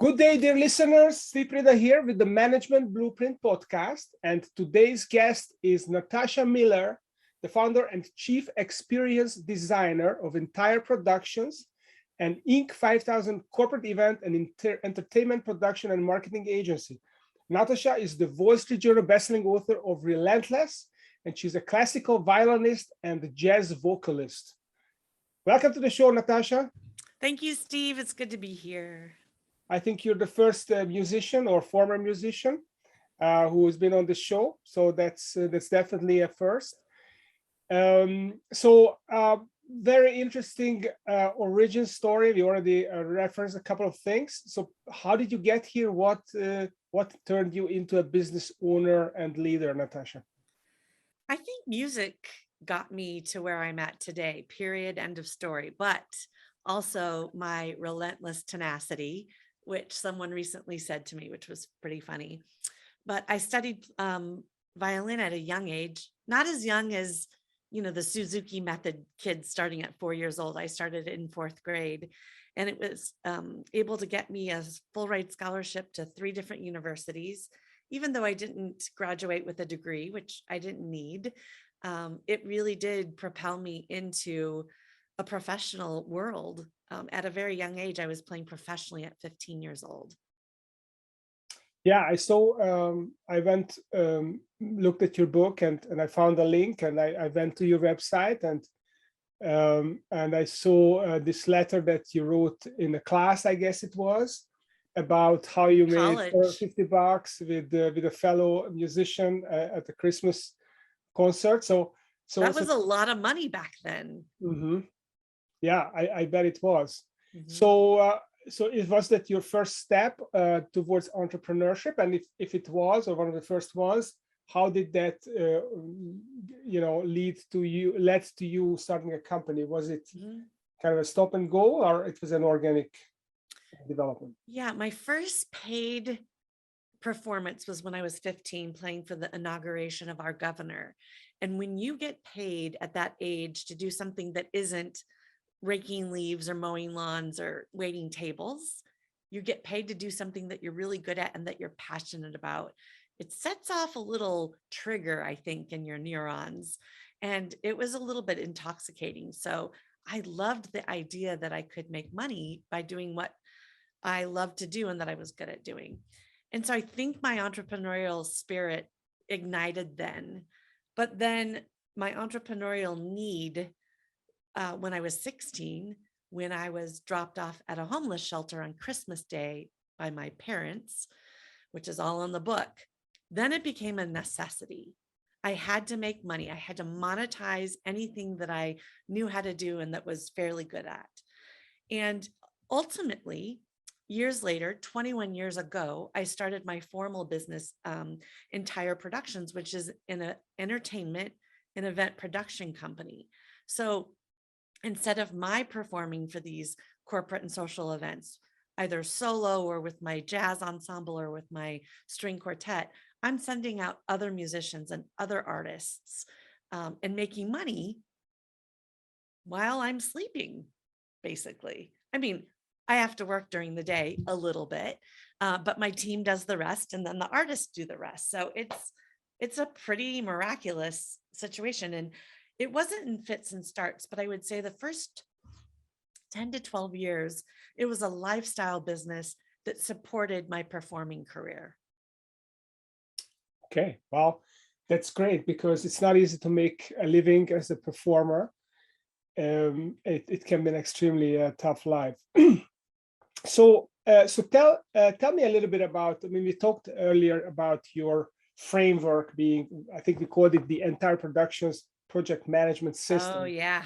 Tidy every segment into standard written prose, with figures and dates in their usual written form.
Good day, dear listeners. Steve Prida here with the Management Blueprint podcast. And today's guest is Natasha Miller, the founder and chief experience designer of Entire Productions, an Inc. 5000 corporate event and entertainment production and marketing agency. Natasha is the Wall Street Journal bestselling author of Relentless, and she's a classical violinist and jazz vocalist. Welcome to the show, Natasha. Thank you, Steve. It's good to be here. I think you're the first musician or former musician who has been on the show, so that's definitely a first. Very interesting origin story. We already referenced a couple of things. So, how did you get here? What turned you into a business owner and leader, Natasha? I think music got me to where I'm at today. Period. End of story. But also my relentless tenacity, which someone recently said to me, which was pretty funny. But I studied violin at a young age, not as young as, the Suzuki method kids starting at 4 years old. I started in 4th grade, and it was able to get me a full ride scholarship to 3 different universities. Even though I didn't graduate with a degree, which I didn't need, it really did propel me into a professional world. At a very young age, I was playing professionally at 15 years old. Yeah, I saw, I went, looked at your book and I found a link, and I went to your website and I saw this letter that you wrote in a class, I guess it was, about how you made $450 with a fellow musician at the Christmas concert. So that was a lot of money back then. Mm-hmm. Yeah, I bet it was. Mm-hmm. So it was that your first step towards entrepreneurship, and if it was, or one of the first ones, how did that led to you starting a company? Was it kind of a stop and go, or it was an organic development? Yeah, my first paid performance was when I was 15, playing for the inauguration of our governor. And when you get paid at that age to do something that isn't raking leaves or mowing lawns or waiting tables, you get paid to do something that you're really good at and that you're passionate about. It sets off a little trigger, I think, in your neurons. And it was a little bit intoxicating. So I loved the idea that I could make money by doing what I love to do and that I was good at doing. And so I think my entrepreneurial spirit ignited then. But then my entrepreneurial need, when I was 16, when I was dropped off at a homeless shelter on Christmas Day by my parents, which is all in the book, then it became a necessity. I had to make money. I had to monetize anything that I knew how to do and that was fairly good at. And ultimately, years later, 21 years ago, I started my formal business, Entire Productions, which is an entertainment and event production company. So instead of my performing for these corporate and social events, either solo or with my jazz ensemble or with my string quartet, I'm sending out other musicians and other artists and making money while I'm sleeping, basically. I mean, I have to work during the day a little bit, but my team does the rest, and then the artists do the rest. So it's a pretty miraculous situation. And it wasn't in fits and starts, but I would say the first 10 to 12 years, it was a lifestyle business that supported my performing career. Okay, well, that's great, because it's not easy to make a living as a performer. It can be an extremely tough life. So tell me a little bit about, we talked earlier about your framework being, I think we called it the Entire Productions project management system. Oh, yeah.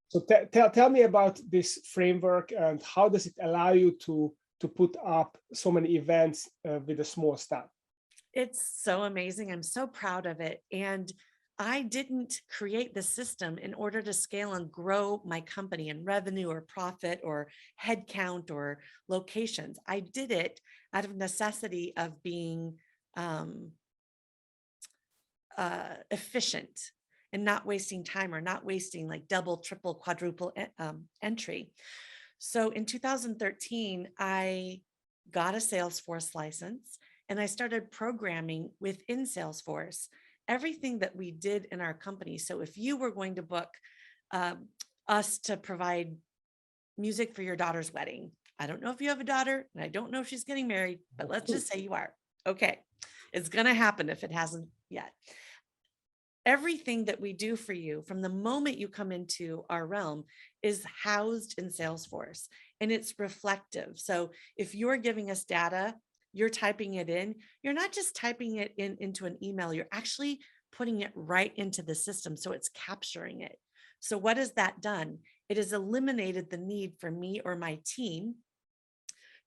So tell me about this framework, and how does it allow you to put up so many events with a small staff? It's so amazing. I'm so proud of it. And I didn't create the system in order to scale and grow my company in revenue or profit or headcount or locations. I did it out of necessity of being efficient and not wasting time, or not wasting like double, triple, quadruple entry. So in 2013, I got a Salesforce license, and I started programming within Salesforce everything that we did in our company. So if you were going to book us to provide music for your daughter's wedding, I don't know if you have a daughter, and I don't know if she's getting married, but let's just say you are. Okay. It's going to happen if it hasn't yet. Everything that we do for you from the moment you come into our realm is housed in Salesforce, and it's reflective. So if you're giving us data, you're typing it in, you're not just typing it into an email, you're actually putting it right into the system. So it's capturing it. So what has that done? It has eliminated the need for me or my team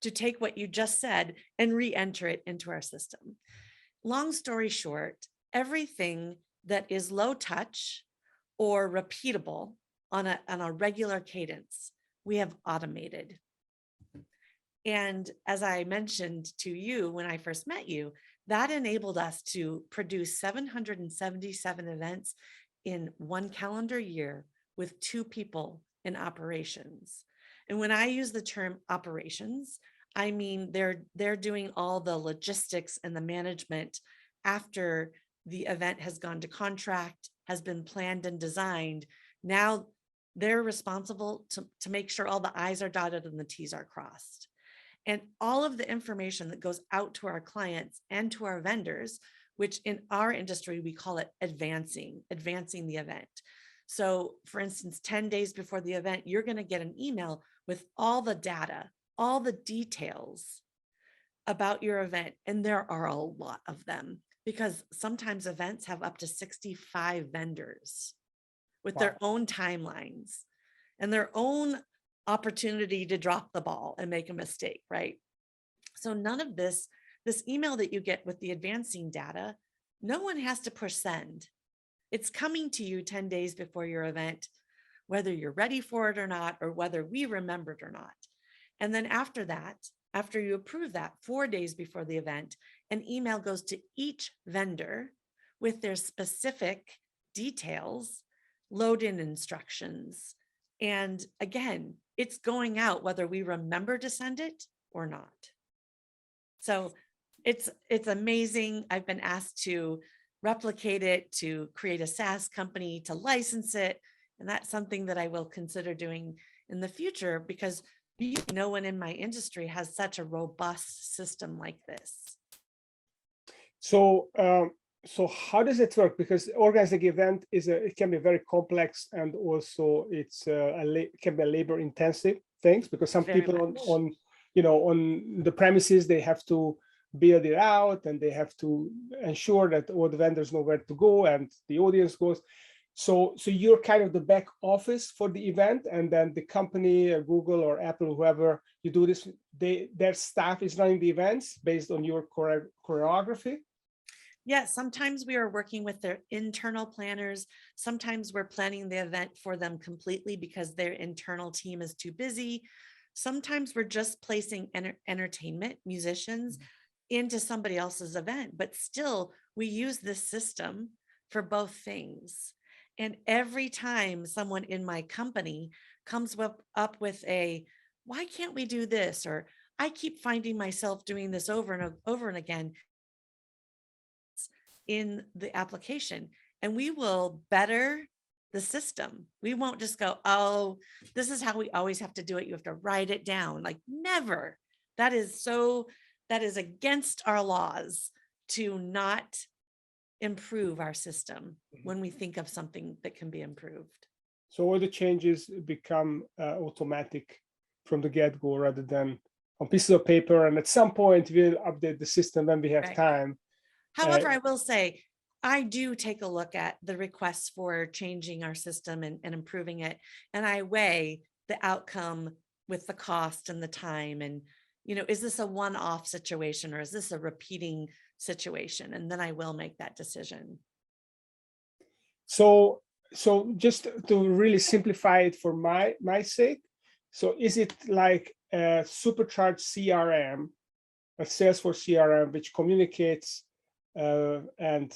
to take what you just said and re-enter it into our system. Long story short, everything that is low touch or repeatable on a regular cadence, we have automated. And as I mentioned to you when I first met you, that enabled us to produce 777 events in one calendar year with 2 people in operations. And when I use the term operations, I mean they're doing all the logistics and the management after the event has gone to contract, has been planned and designed. Now they're responsible to make sure all the I's are dotted and the T's are crossed. And all of the information that goes out to our clients and to our vendors, which in our industry, we call it advancing the event. So for instance, 10 days before the event, you're going to get an email with all the data, all the details about your event. And there are a lot of them, because sometimes events have up to 65 vendors with their own timelines and their own opportunity to drop the ball and make a mistake, right? So none of this email that you get with the advancing data, no one has to push send. It's coming to you 10 days before your event, whether you're ready for it or not, or whether we remembered or not. And then after that, after you approve that 4 days before the event, an email goes to each vendor with their specific details, load-in instructions. And again, it's going out whether we remember to send it or not. So it's amazing. I've been asked to replicate it, to create a SaaS company, to license it. And that's something that I will consider doing in the future, because no one in my industry has such a robust system like this. So, so how does it work? Because organizing an event it can be very complex, and also it's can be a labor-intensive things, because some Very people much. on the premises, they have to build it out, and they have to ensure that all the vendors know where to go and the audience goes. So you're kind of the back office for the event, and then the company, Google or Apple, whoever you do this, their staff is running the events based on your choreography. Yeah, sometimes we are working with their internal planners. Sometimes we're planning the event for them completely because their internal team is too busy. Sometimes we're just placing entertainment musicians into somebody else's event, but still we use this system for both things. And every time someone in my company comes up with why can't we do this? Or I keep finding myself doing this over and again in the application, and we will better the system. We won't just go, oh, this is how we always have to do it. You have to write it down. Like, never. That is against our laws to not improve our system when we think of something that can be improved. So all the changes become automatic from the get-go, rather than on pieces of paper. And at some point we'll update the system when we have time. However, I will say, I do take a look at the requests for changing our system and improving it. And I weigh the outcome with the cost and the time. And, is this a one-off situation, or is this a repeating situation? And then I will make that decision. So just to really simplify it for my sake, so is it like a supercharged CRM, a Salesforce CRM, which communicates and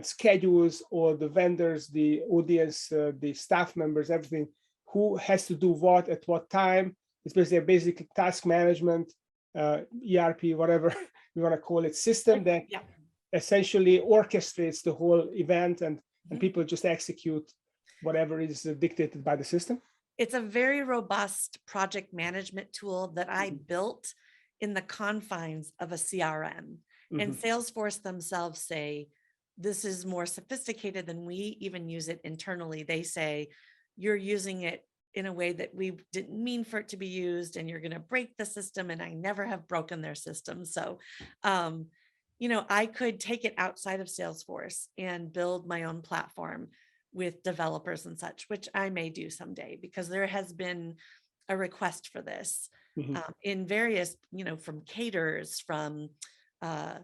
schedules all the vendors, the audience, the staff members, everything, who has to do what at what time? It's basically task management ERP, whatever you want to call it, system that Yeah. essentially orchestrates the whole event, and Mhm. people just execute whatever is dictated by the system? It's a very robust project management tool that I built in the confines of a CRM. And Mhm. Salesforce themselves say, this is more sophisticated than we even use it internally. They say, you're using it in a way that we didn't mean for it to be used, and you're going to break the system. And I never have broken their system. So, I could take it outside of Salesforce and build my own platform with developers and such, which I may do someday, because there has been a request for this Mhm. in various, from caterers, from uh,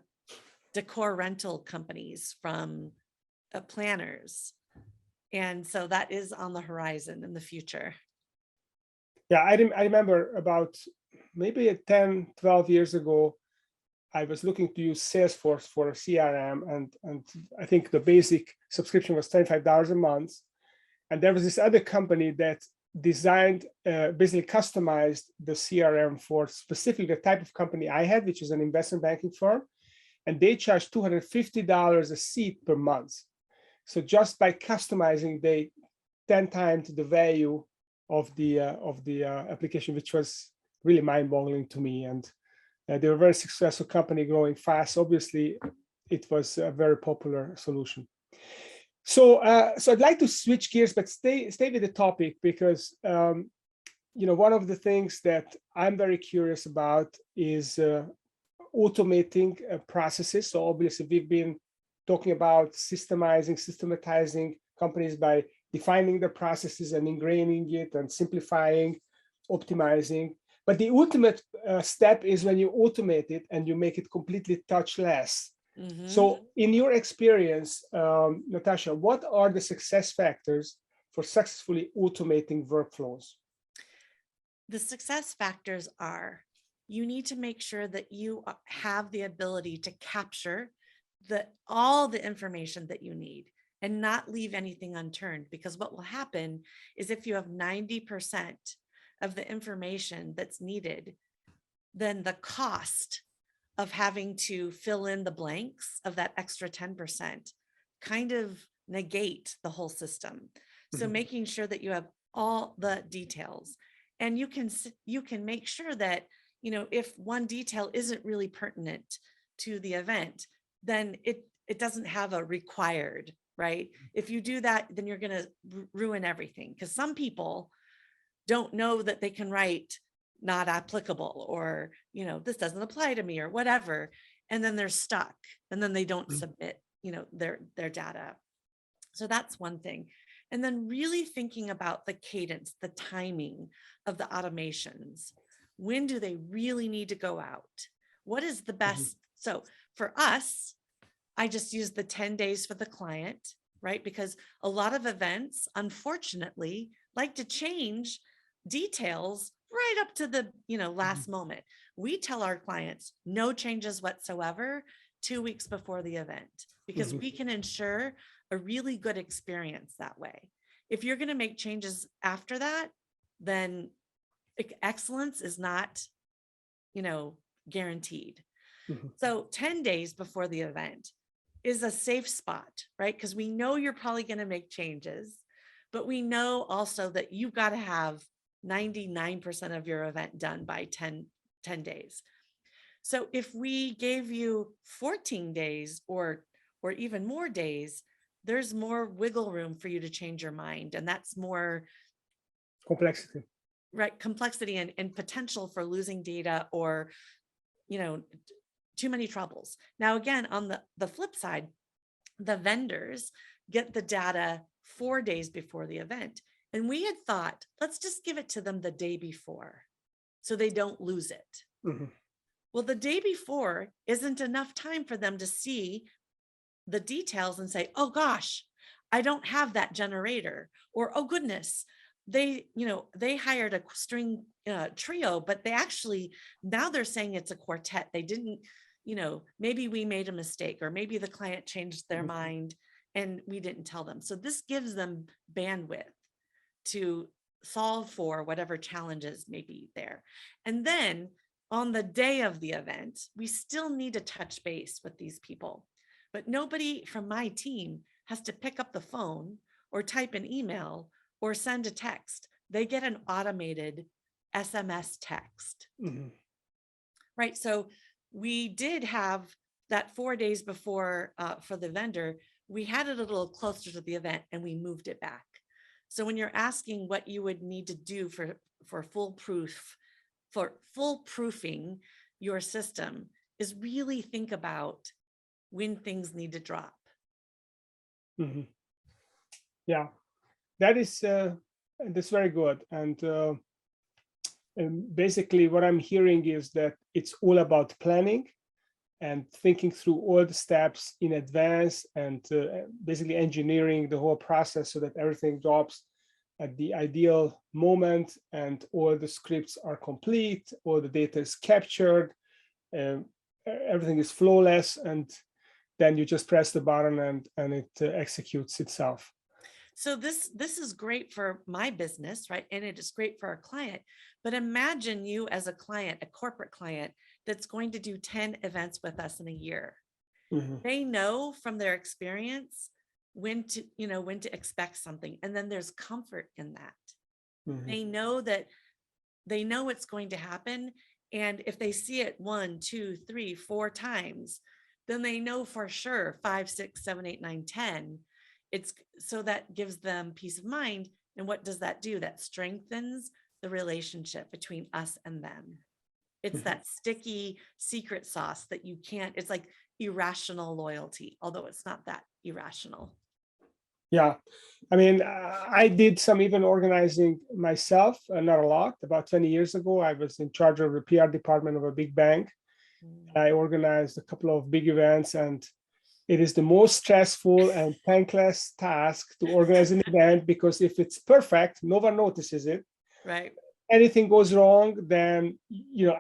decor rental companies, from planners. And so that is on the horizon in the future. Yeah, I remember about maybe 10, 12 years ago, I was looking to use Salesforce for a CRM, and I think the basic subscription was $25 a month. And there was this other company that designed, basically customized the CRM for specifically the type of company I had, which is an investment banking firm. And they charged $250 a seat per month. So just by customizing, they 10 times the value of the application, which was really mind-boggling to me. And they were a very successful company, growing fast. Obviously, it was a very popular solution. So I'd like to switch gears, but stay with the topic, because one of the things that I'm very curious about is automating processes. So obviously, we've been talking about systematizing companies by defining the processes and ingraining it and simplifying, optimizing. But the ultimate step is when you automate it and you make it completely touchless. Mhm. So in your experience, Natasha, what are the success factors for successfully automating workflows? The success factors are, you need to make sure that you have the ability to capture all the information that you need and not leave anything unturned. Because what will happen is, if you have 90% of the information that's needed, then the cost of having to fill in the blanks of that extra 10% kind of negate the whole system. So Mhm. making sure that you have all the details, and you can make sure that, if one detail isn't really pertinent to the event, then it doesn't have a required, right? If you do that, then you're going to ruin everything, because some people don't know that they can write not applicable, or this doesn't apply to me, or whatever, and then they're stuck, and then they don't submit their data. So that's one thing. And then really thinking about the cadence, the timing of the automations. When do they really need to go out? What is the best? So for us, I just use the 10 days for the client, right? Because a lot of events, unfortunately, like to change details right up to the last moment. We tell our clients no changes whatsoever 2 weeks before the event, because we can ensure a really good experience that way. If you're going to make changes after that, then excellence is not guaranteed. So 10 days before the event is a safe spot, right? Because we know you're probably going to make changes, but we know also that you've got to have 99% of your event done by 10 days. So if we gave you 14 days or even more days, there's more wiggle room for you to change your mind. And that's more Complexity. right complexity and potential for losing data, or too many troubles. Now, again, on the flip side, the vendors get the data 4 days before the event. And we had thought, let's just give it to them the day before so they don't lose it. Well, the day before isn't enough time for them to see the details and say, oh gosh, I don't have that generator, or oh goodness, they hired a string trio, but they actually, now they're saying it's a quartet. They didn't, maybe we made a mistake, or maybe the client changed their mind and we didn't tell them. So this gives them bandwidth to solve for whatever challenges may be there. And then On the day of the event, we still need to touch base with these people. But nobody from my team has to pick up the phone or type an email or send a text. They get an automated SMS text, Mhm. right? So we did have that 4 days before for the vendor, we had it a little closer to the event and we moved it back. So when you're asking what you would need to do for foolproofing your system, is really think about when things need to drop. Mhm. Yeah, that is that's very good. And basically, what I'm hearing is that it's all about planning and thinking through all the steps in advance, and basically engineering the whole process so that everything drops at the ideal moment and all the scripts are complete, all the data is captured, um, everything is flawless, and then you just press the button and it executes itself. So this is great for my business, right? And it is great for our client. But imagine you as a client, a corporate client that's going to do 10 events with us in a year. Mhm. They know from their experience when to expect something. And then there's comfort in that. Mhm. They know it's going to happen. And if they see it 1, 2, 3, 4 times, then they know for sure 5, 6, 7, 8, 9, 10. It's so that gives them peace of mind. And what does that do? That strengthens the relationship between us and them. It's Mhm. that sticky secret sauce that you can't, it's like irrational loyalty, although it's not that irrational. Yeah, I mean, I did some even organizing myself, not a lot. About 20 years ago, I was in charge of the PR department of a big bank. Mm. I organized a couple of big events, and it is the most stressful and thankless task to organize an event, because if it's perfect, no one notices it. Right. Anything goes wrong, then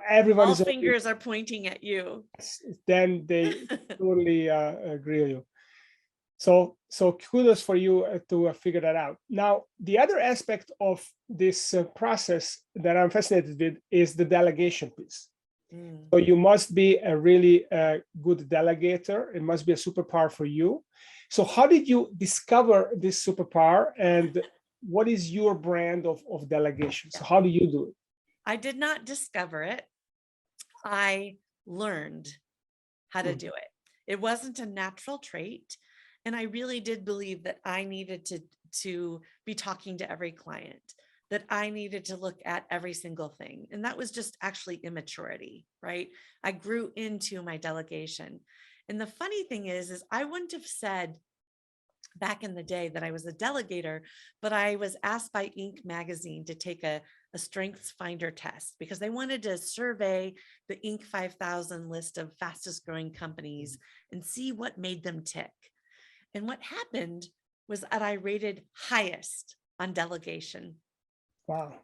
everyone All is fingers are pointing at you. then they totally grill you. So kudos for you to figure that out. Now, the other aspect of this process that I'm fascinated with is the delegation piece. Mm. So you must be a really good delegator. It must be a superpower for you. So how did you discover this superpower, and what is your brand of delegation? So how do you do it? I did not discover it. I learned how to Mm. do it. It wasn't a natural trait. And I really did believe that I needed to be talking to every client, that I needed to look at every single thing. And that was just actually immaturity, right? I grew into my delegation. And the funny thing is I wouldn't have said back in the day that I was a delegator, but I was asked by Inc. magazine to take a strengths finder test because they wanted to survey the Inc. 5000 list of fastest growing companies and see what made them tick. And what happened was that I rated highest on delegation Wow.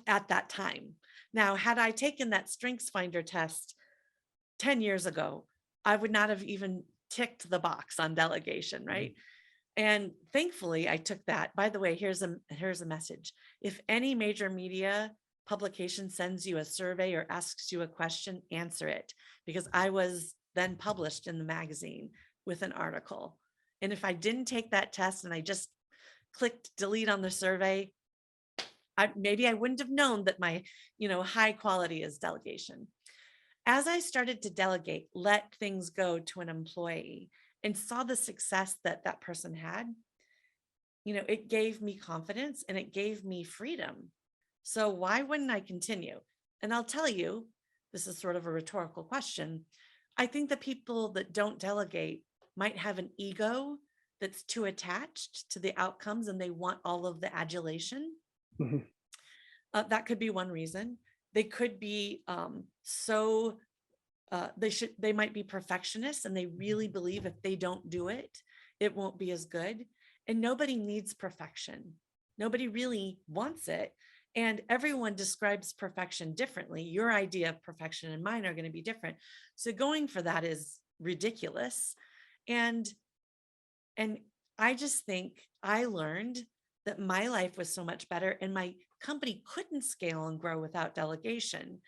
at that time. Now, had I taken that strengths finder test 10 years ago, I would not have even ticked the box on delegation, right? And thankfully, I took that. By the way, here's a message. If any major media publication sends you a survey or asks you a question, answer it, because I was then published in the magazine with an article. And if I didn't take that test and I just clicked delete on the survey, maybe I wouldn't have known that my, high quality is delegation. As I started to delegate, let things go to an employee and saw the success that that person had, it gave me confidence and it gave me freedom. So why wouldn't I continue? And I'll tell you, this is sort of a rhetorical question. I think the people that don't delegate might have an ego that's too attached to the outcomes and they want all of the adulation. Mhm. That could be one reason. They could be they might be perfectionists and they really believe if they don't do it, it won't be as good. And nobody needs perfection. Nobody really wants it. And everyone describes perfection differently. Your idea of perfection and mine are going to be different. So going for that is ridiculous. And and I just think I learned that my life was so much better and my company couldn't scale and grow without delegation,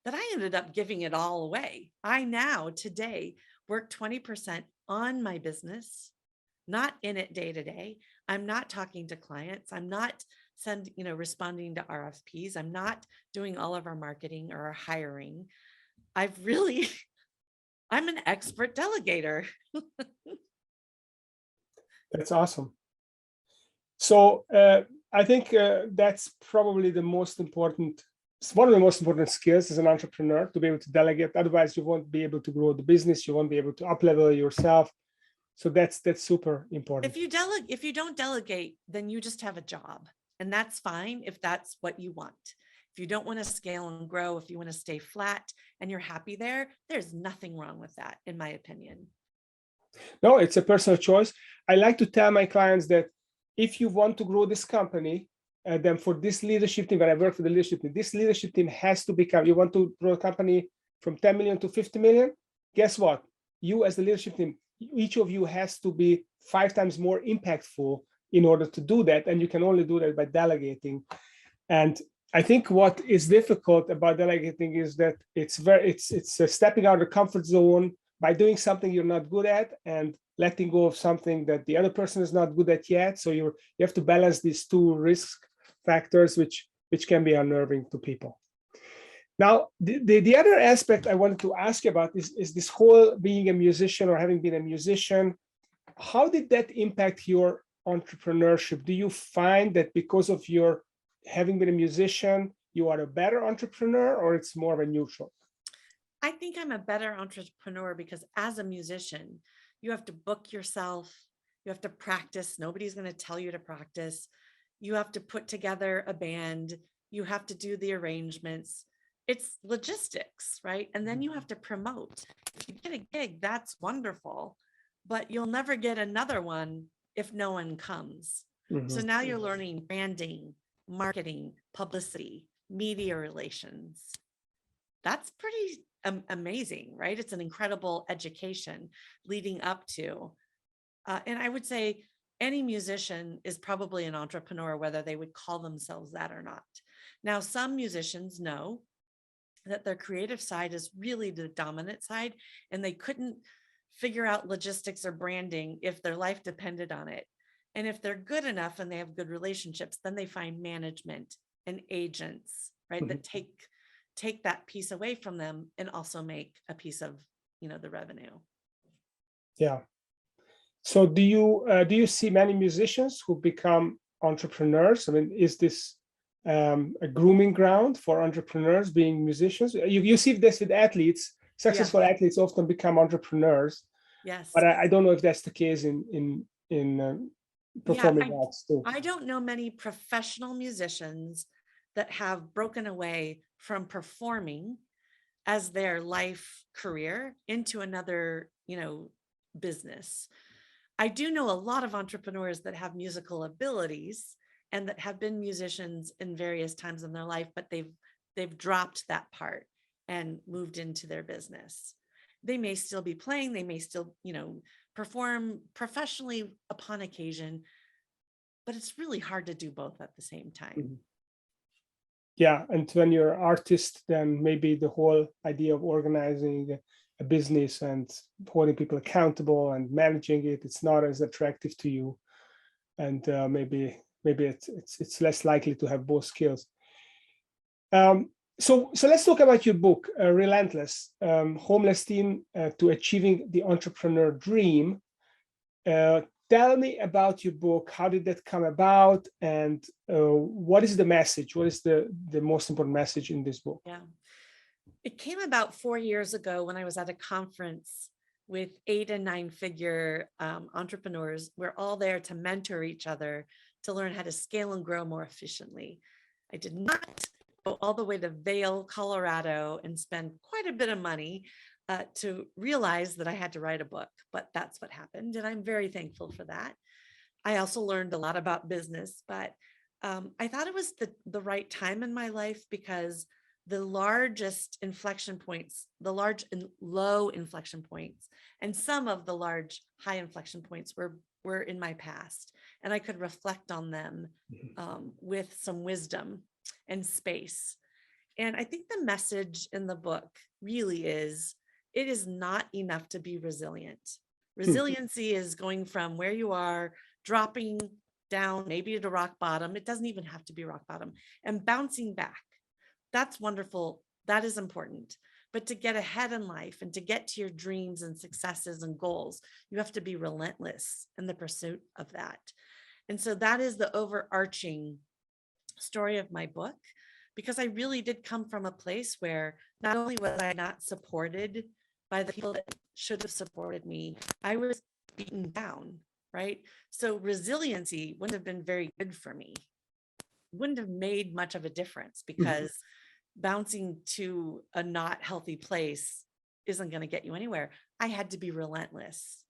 that I ended up giving it all away. I now today work 20% on my business, not in it day to day. I'm not talking to clients. I'm not responding to RFPs. I'm not doing all of our marketing or our hiring. I've really, I'm an expert delegator. That's awesome. So I think that's probably the most important, it's one of the most important skills as an entrepreneur, to be able to delegate. Otherwise, you won't be able to grow the business. You won't be able to up-level yourself. So that's super important. If you don't delegate, then you just have a job, and that's fine if that's what you want. If you don't want to scale and grow, if you want to stay flat and you're happy there, there's nothing wrong with that, in my opinion. No, it's a personal choice. I like to tell my clients that if you want to grow this company, then for this leadership team, when I work for the leadership team, this leadership team has to become, you want to grow a company from 10 million to 50 million, guess what? You as the leadership team, each of you has to be 5 times more impactful in order to do that. And you can only do that by delegating. And I think what is difficult about delegating is that it's stepping out of the comfort zone by doing something you're not good at and letting go of something that the other person is not good at yet. So you have to balance these 2 risk factors, which can be unnerving to people. Now, the other aspect I wanted to ask you about is this whole being a musician or having been a musician. How did that impact your entrepreneurship? Do you find that because of your having been a musician, you are a better entrepreneur, or it's more of a neutral? I think I'm a better entrepreneur because as a musician, you have to book yourself. You have to practice. Nobody's going to tell you to practice. You have to put together a band. You have to do the arrangements. It's logistics, right? And then you have to promote. If you get a gig, that's wonderful, but you'll never get another one if no one comes. Mm-hmm. So now you're learning branding, marketing, publicity, media relations. That's pretty amazing, right? It's an incredible education leading up to. And I would say any musician is probably an entrepreneur, whether they would call themselves that or not. Now, some musicians know that their creative side is really the dominant side, and they couldn't figure out logistics or branding if their life depended on it. And if they're good enough and they have good relationships, then they find management and agents, right, mm-hmm. that take that piece away from them and also make a piece of, the revenue. Yeah. So do you see many musicians who become entrepreneurs? I mean, is this a grooming ground for entrepreneurs being musicians? You see this with athletes. Successful athletes often become entrepreneurs. Yes. But I don't know if that's the case in performing arts too. I don't know many professional musicians that have broken away from performing as their life career into another, business. I do know a lot of entrepreneurs that have musical abilities and that have been musicians in various times in their life, but they've dropped that part and moved into their business. They may still be playing, they may still, perform professionally upon occasion, but it's really hard to do both at the same time. Mm-hmm. Yeah, and when you're an artist, then maybe the whole idea of organizing a business and holding people accountable and managing it's not as attractive to you, and maybe it's less likely to have both skills. So let's talk about your book, Relentless, Homeless Teen to Achieving the Entrepreneur Dream. Tell me about your book. How did that come about? And what is the message? What is the most important message in this book? Yeah, it came about 4 years ago when I was at a conference with 8 and 9 figure entrepreneurs. We're all there to mentor each other to learn how to scale and grow more efficiently. I did not go all the way to Vail, Colorado, and spend quite a bit of money to realize that I had to write a book, but that's what happened. And I'm very thankful for that. I also learned a lot about business, but I thought it was the right time in my life because the largest inflection points, the large and low inflection points, and some of the large high inflection points were in my past. And I could reflect on them with some wisdom and space. And I think the message in the book really is, it is not enough to be resilient. Resiliency is going from where you are, dropping down, maybe to rock bottom. It doesn't even have to be rock bottom, and bouncing back. That's wonderful. That is important. But to get ahead in life and to get to your dreams and successes and goals, you have to be relentless in the pursuit of that. And so that is the overarching story of my book, because I really did come from a place where not only was I not supported by the people that should have supported me, I was beaten down, right? So resiliency wouldn't have been very good for me, wouldn't have made much of a difference, because bouncing to a not healthy place isn't going to get you anywhere. I had to be relentless.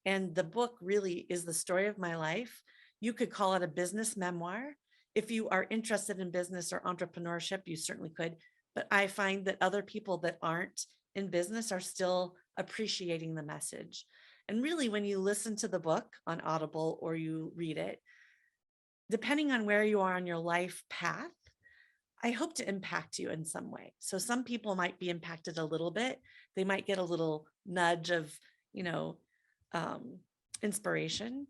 And the book really is the story of my life. You could call it a business memoir. If you are interested in business or entrepreneurship, you certainly could. But I find that other people that aren't in business are still appreciating the message. And really, when you listen to the book on Audible or you read it, depending on where you are on your life path, I hope to impact you in some way. So some people might be impacted a little bit. They might get a little nudge of, you know, inspiration.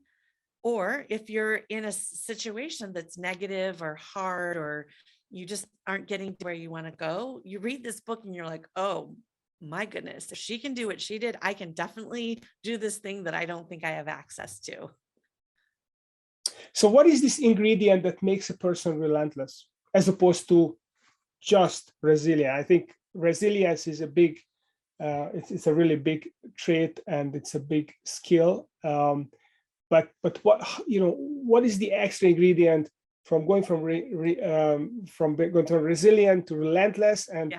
Or if you're in a situation that's negative or hard, or you just aren't getting to where you want to go, you read this book and you're like, oh my goodness, if she can do what she did, I can definitely do this thing that I don't think I have access to. So what is this ingredient that makes a person relentless as opposed to just resilient? I think resilience is a big, it's a really big trait, and it's a big skill. But what, what is the extra ingredient from going from going to resilient to relentless, and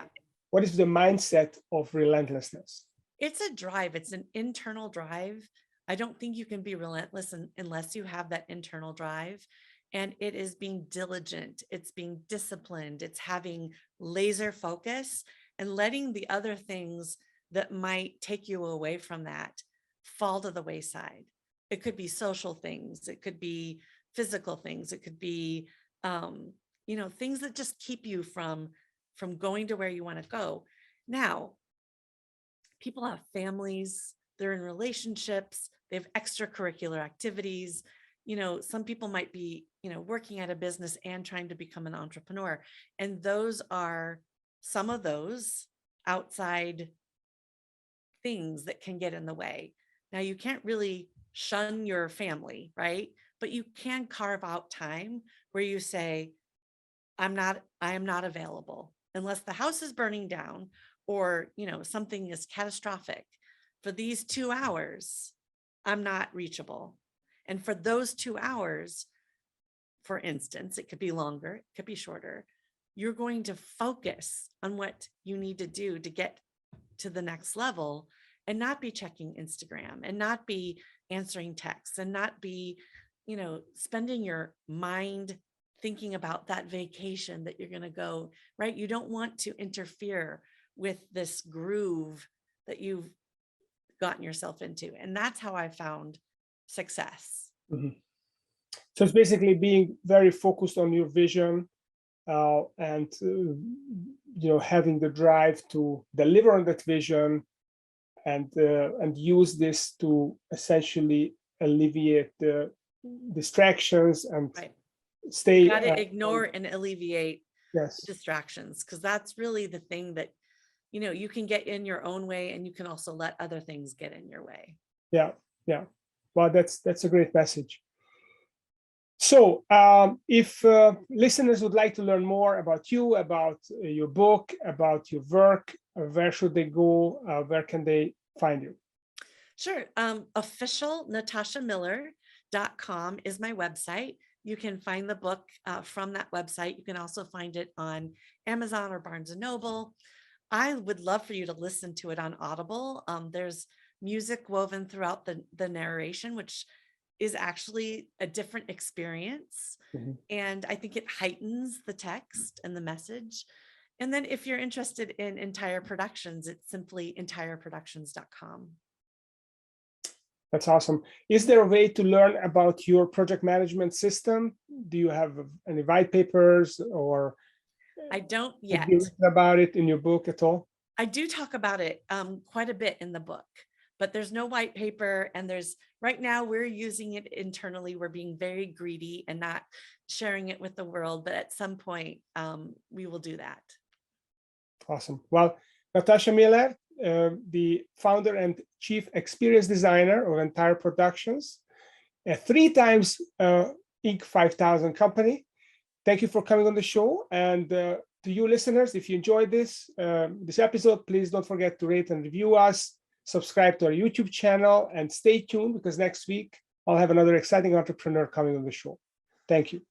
what is the mindset of relentlessness? It's a drive. It's an internal drive. I don't think you can be relentless unless you have that internal drive. And it is being diligent. It's being disciplined. It's having laser focus and letting the other things that might take you away from that fall to the wayside. It could be social things. It could be physical things. It could be, things that just keep you from going to where you want to go. Now, people have families, they're in relationships, they have extracurricular activities. Some people might be, working at a business and trying to become an entrepreneur. And those are some of those outside things that can get in the way. Now, you can't really shun your family, right? But you can carve out time where you say, I am not available unless the house is burning down or, something is catastrophic. For these 2 hours, I'm not reachable. And for those 2 hours, for instance, it could be longer, it could be shorter. You're going to focus on what you need to do to get to the next level, and not be checking Instagram, and not be answering texts, and not be, spending your mind thinking about that vacation that you're going to go, right? You don't want to interfere with this groove that you've gotten yourself into. And that's how I found success. Mm-hmm. So it's basically being very focused on your vision, and having the drive to deliver on that vision, and use this to essentially alleviate the distractions and stay. Got to ignore and alleviate yes, distractions, because that's really the thing that you can get in your own way, and you can also let other things get in your way. Yeah. Well, that's a great message. So if listeners would like to learn more about you, about your book, about your work, where should they go? Where can they find you? Sure. Official NatashaMiller.com is my website. You can find the book from that website. You can also find it on Amazon or Barnes and Noble. I would love for you to listen to it on Audible. There's music woven throughout the narration, which is actually a different experience. Mm-hmm. And I think it heightens the text and the message. And then if you're interested in Entire Productions, it's simply entireproductions.com. That's awesome. Is there a way to learn about your project management system? Do you have any white papers or? I don't Have yet. you written about it in your book at all? I do talk about it quite a bit in the book, but there's no white paper. And right now we're using it internally. We're being very greedy and not sharing it with the world. But at some point, we will do that. Awesome. Well, Natasha Miller, the founder and chief experience designer of Entire Productions, a 3 times Inc. 5000 company. Thank you for coming on the show. And to you listeners, if you enjoyed this episode, please don't forget to rate and review us, subscribe to our YouTube channel, and stay tuned because next week I'll have another exciting entrepreneur coming on the show. Thank you.